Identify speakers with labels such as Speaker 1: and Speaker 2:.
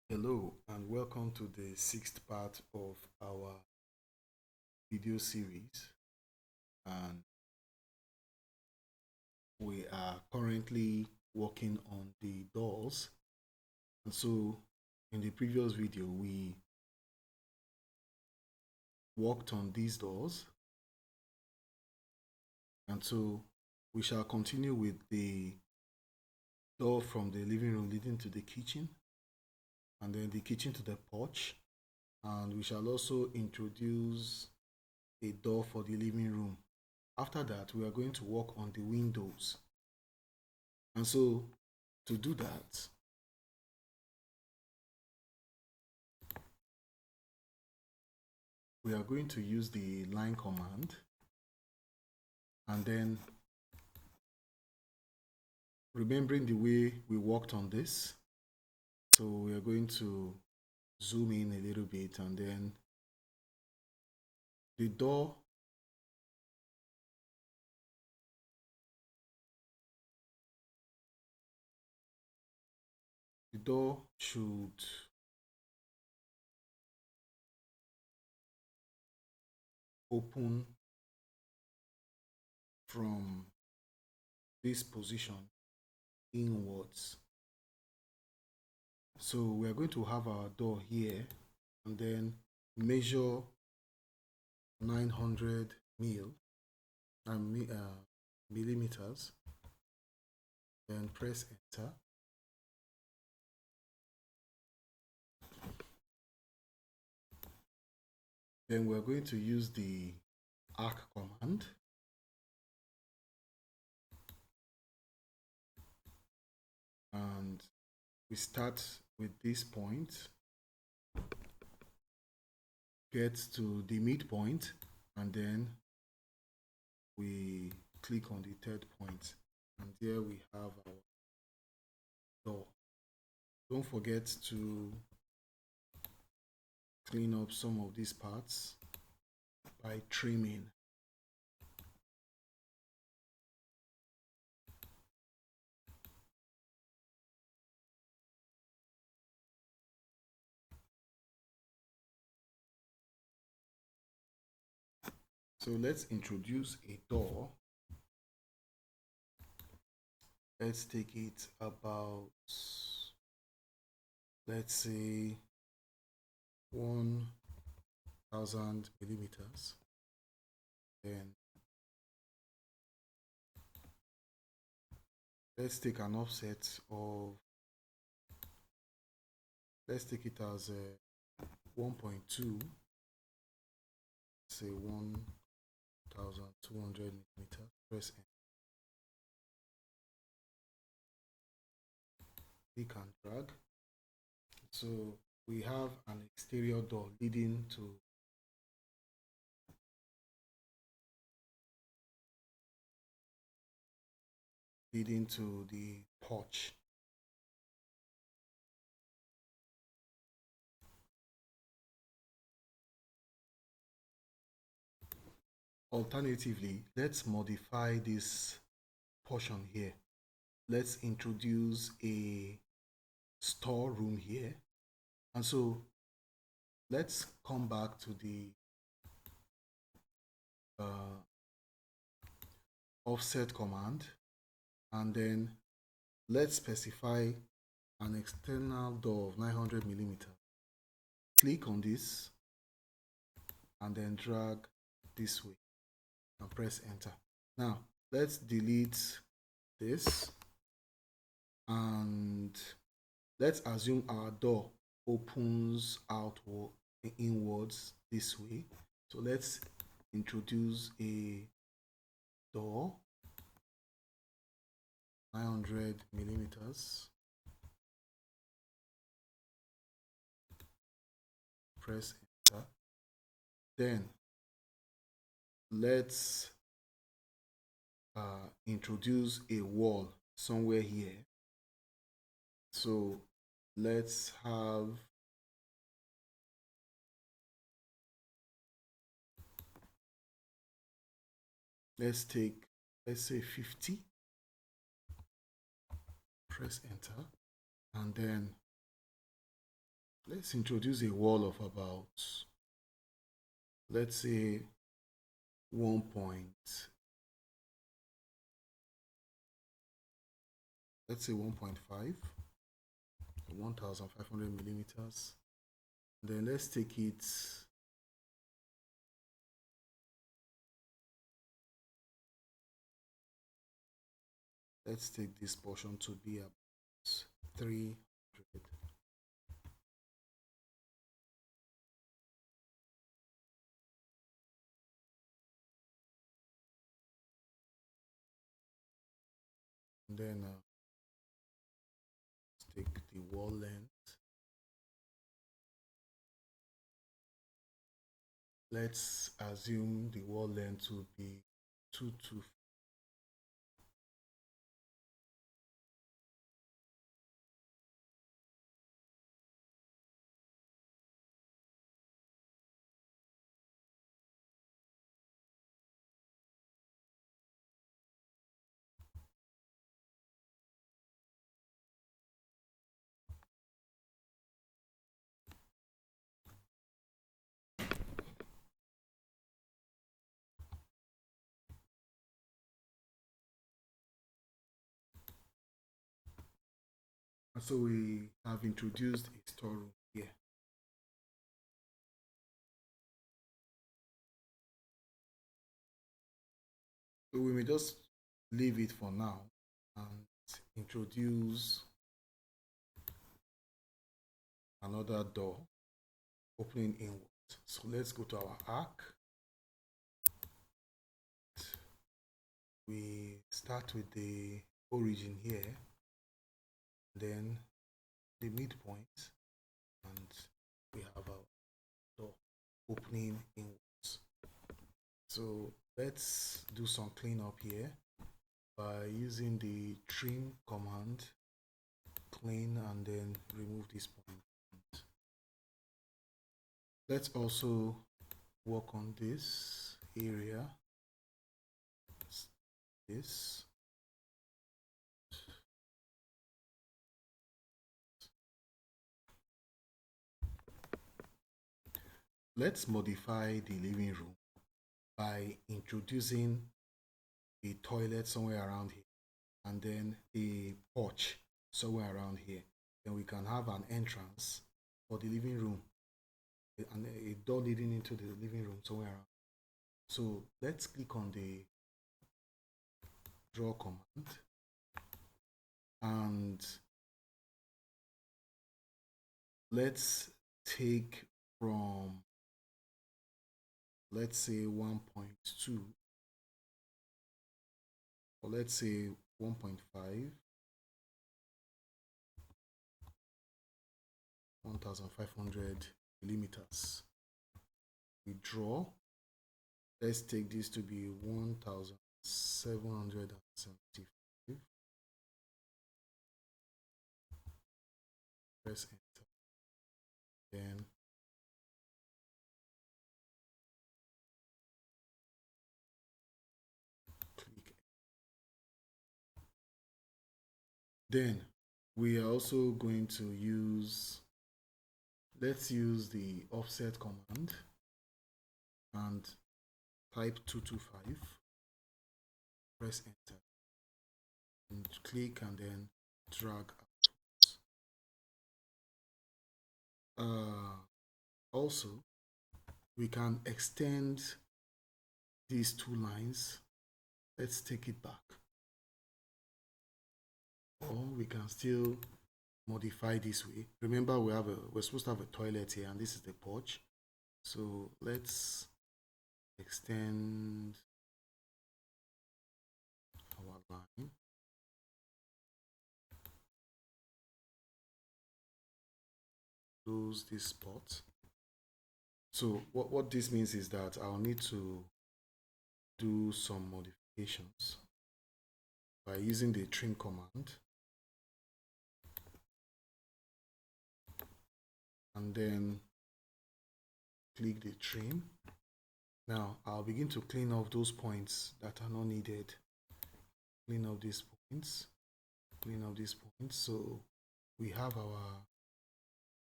Speaker 1: Hello and welcome to the sixth part of our video series, and we are currently working on the doors. And so in the previous video we worked on these doors, and so we shall continue with the door from the living room leading to the kitchen, and then the kitchen to the porch, and we shall also introduce a door for the living room. After that, we are going to work on the windows. And so to do that, we are going to use the line command, and then remembering the way we worked on this, so we are going to zoom in a little bit, and then the door should open from this position inwards. So we are going to have our door here, and then measure 900 millimeters, then press enter. Then we're going to use the arc command, and we start with this point, get to the midpoint, and then we click on the third point, and there we have our door. Don't forget to clean up some of these parts by trimming. So let's introduce a door. Let's take it about, let's say, 1000 millimeters. Then let's take an offset of, let's take it as 1.2, say 1200 millimeters. Press enter. Click and drag. So we have an exterior door leading to the porch. Alternatively, let's modify this portion here. Let's introduce a storeroom here. And so let's come back to the offset command, and then let's specify an external door of 900 millimeters. Click on this and then drag this way and press enter. Now let's delete this, and let's assume our door opens outward, inwards this way. So let's introduce a door 900 millimeters. Press enter. Then let's introduce a wall somewhere here. So let's have, let's say 50. Press enter, and then let's introduce a wall of about, let's say 1 point, let's say 1.5, 1500 millimeters. Then let's take it, let's take this portion to be about 300. And then let's take the wall length. Let's assume the wall length will be 225. And so we have introduced a storeroom here. So we may just leave it for now and introduce another door opening inward. So let's go to our arc. We start with the origin here, then the midpoint, and we have our door opening inwards. So let's do some cleanup here by using the trim command. Clean and then remove this point. Let's also work on this area. This. Let's modify the living room by introducing a toilet somewhere around here and then a porch somewhere around here. Then we can have an entrance for the living room and a door leading into the living room somewhere around. So let's click on the draw command and let's take from, let's say 1.2 or let's say 1.5, 1500 millimeters. We draw. Let's take this to be 1775. Press enter. Then click. Then we are also going to use, let's use the offset command and type 225, press enter, and click and then drag out. Also, we can extend these two lines. Let's take it back. Or we can still modify this way. Remember, we're supposed to have a toilet here, and this is the porch. So let's extend our line. Close this spot. So what this means is that I'll need to do some modifications by using the trim command. And then click the trim. Now I'll begin to clean off those points that are not needed. Clean up these points. Clean up these points. So we have our